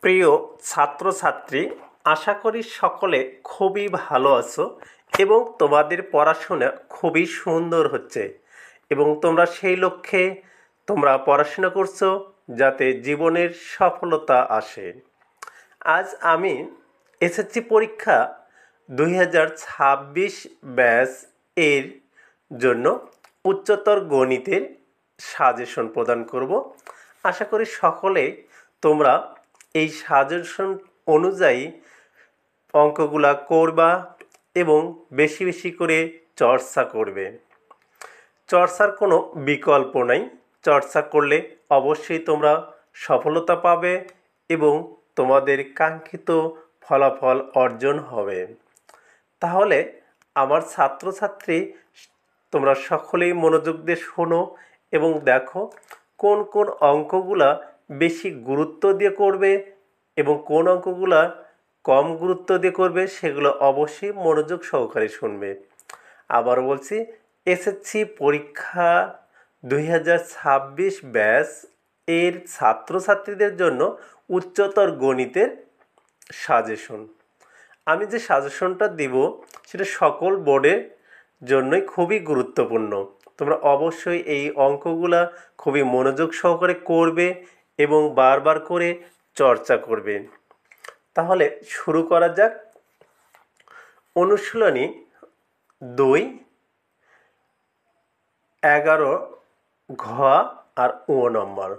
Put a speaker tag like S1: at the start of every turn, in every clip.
S1: প্রিয় ছাত্রছাত্রী, আশা করি সকলে খুবই ভালো আছো এবং তোমাদের পড়াশোনা খুবই সুন্দর হচ্ছে এবং তোমরা সেই লক্ষ্যে তোমরা পড়াশোনা করছো যাতে জীবনের সফলতা আসে। আজ আমি এসএসসি পরীক্ষা 2026 ব্যাচ এর জন্য উচ্চতর গণিতের সাজেশন প্রদান করব। আশা করি সকলে তোমরা এই সাজেশন অনুযায়ী অঙ্কগুলা করবা এবং বেশি বেশি করে চর্চা করবে। চর্চার কোনো বিকল্প নাই, চর্চা করলে অবশ্যই তোমরা সফলতা পাবে এবং তোমাদের কাঙ্ক্ষিত ফলাফল অর্জন হবে। তাহলে আমার ছাত্রছাত্রী, তোমরা সকলেই মনোযোগ দিয়ে শোনো এবং দেখো কোন কোন অঙ্কগুলা বেশি গুরুত্ব দিয়ে করবে এবং কোন অঙ্কগুলা কম গুরুত্ব দিয়ে করবে সেগুলো অবশ্যই মনোযোগ সহকারে শুনবে। আবার বলছি, এসএসসি পরীক্ষা 2026 ব্যাচ এর ছাত্রছাত্রীদের জন্য উচ্চতর গণিতের সাজেশন। আমি যে সাজেশনটা দিব সেটা সকল বোর্ডের জন্যই খুবই গুরুত্বপূর্ণ। তোমরা অবশ্যই এই অঙ্কগুলা খুবই মনোযোগ সহকারে করবে এবং বারবার করে চর্চা করবে। তাহলে শুরু করা যাক। অনুশীলনী 2, 11 ঘ আর ও নম্বর।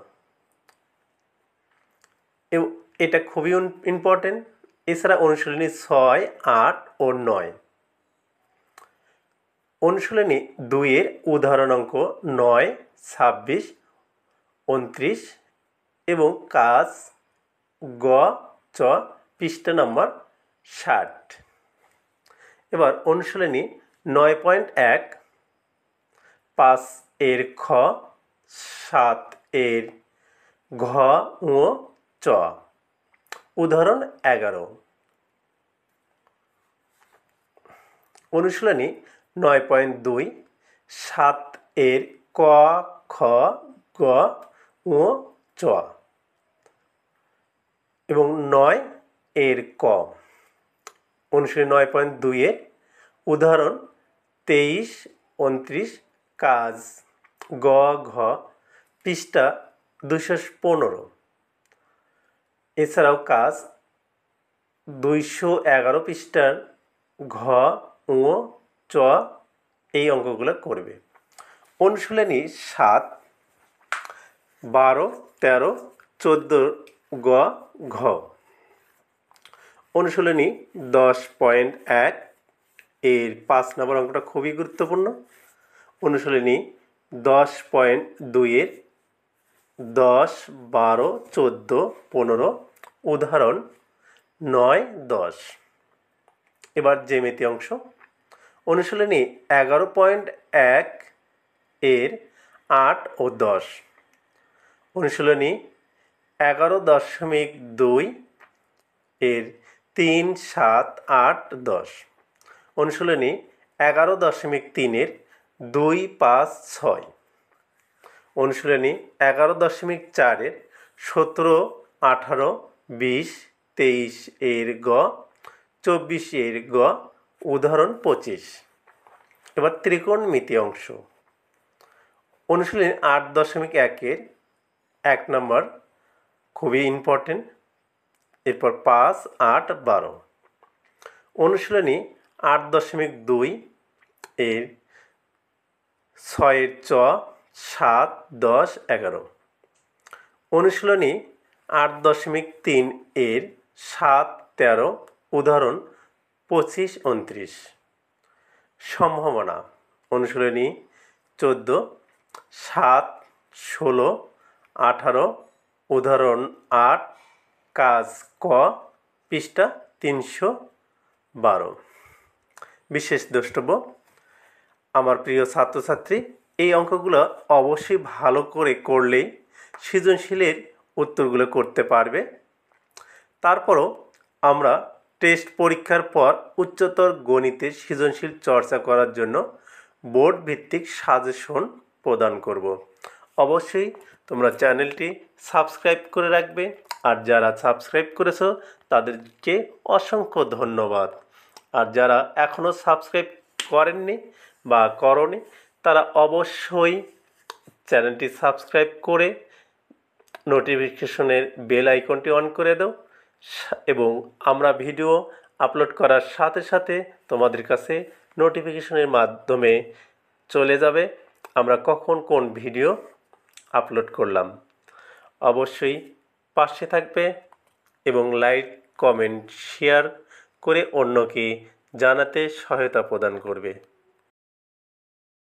S1: এটা খুবই ইম্পর্টেন্ট। এছাড়া অনুশীলনী 6, 8 ও 9। অনুশীলনী 2 এর উদাহরণ অঙ্ক 9, 26, 29 এবং কাজ গ চ পৃষ্ঠা নম্বর 60। এবার অনুশীলনী 9.1 5 এর খ, 7 এর ঘ ও চ। উদাহরণ 11। অনুশীলনী 9.2 7 এর ক, খ, গ ও চ এবং 9 এর ক। অনুশীলনী 9.2 এর উদাহরণ 23, 29 কাজ গ ঘ পৃষ্ঠা 215। এছাড়াও কাজ 211 পৃষ্ঠার ঘ ও চ এই অঙ্কগুলো করবে। অনুশীলনী 7 12, 13, 14 গ ঘ। অনুশীলনী 10.1 এর 5 নম্বর অঙ্কটা খুবই গুরুত্বপূর্ণ। অনুশীলনী 10.2 এর 10, 12, 14, 15 উদাহরণ 9, 10। এবার জ্যামিতি অংশ। অনুশীলনী 11.1 এর 8 ও 10। অনুশীলনী 11.2 এর 3, 7, 8, 10। অনুশীলনী 11.3 এর 2, 5, 6। অনুশীলনী 11.4 এর 17, 18, 20, 23 এর গ, 24 এর গ উদাহরণ 25। এবার ত্রিকোণমিতি অংশ। অনুশীলনী 8.1 এর 1 নম্বর খুবই ইম্পর্টেন্ট। এরপর 5, 8, 12। অনুশীলনী 8.2 এর 6 এর চ, 7, 10, 11। অনুশীলনী 8.3 এর 7, 13 উদাহরণ 25, 29। সম্ভাবনা। অনুশীলনী 14 7, 16, 18 উদাহরণ 8 কাজ ক পৃষ্ঠা 312। বিশেষ দ্রষ্টব্য, আমার প্রিয় ছাত্রছাত্রী, এই অঙ্কগুলো অবশ্যই ভালো করে করলেই সৃজনশীলের উত্তরগুলো করতে পারবে। তারপরও আমরা টেস্ট পরীক্ষার পর উচ্চতর গণিতের সৃজনশীল চর্চা করার জন্য বোর্ড ভিত্তিক সাজেশন প্রদান করব। অবশ্যই তোমরা চ্যানেলটি সাবস্ক্রাইব করে রাখবে আর যারা সাবস্ক্রাইব করেছো তাদেরকে অসংখ্য ধন্যবাদ। আর যারা এখনও সাবস্ক্রাইব করেননি বা করনি তারা অবশ্যই চ্যানেলটি সাবস্ক্রাইব করে নোটিফিকেশনের বেল আইকনটি অন করে দাও এবং আমরা ভিডিও আপলোড করার সাথে সাথে তোমাদের কাছে নোটিফিকেশনের মাধ্যমে চলে যাবে আমরা কখন কোন ভিডিও আপলোড করলাম। অবশ্যই পাশে থাকবে এবং লাইক কমেন্ট শেয়ার করে অন্যকে জানাতে সহায়তা প্রদান করবে।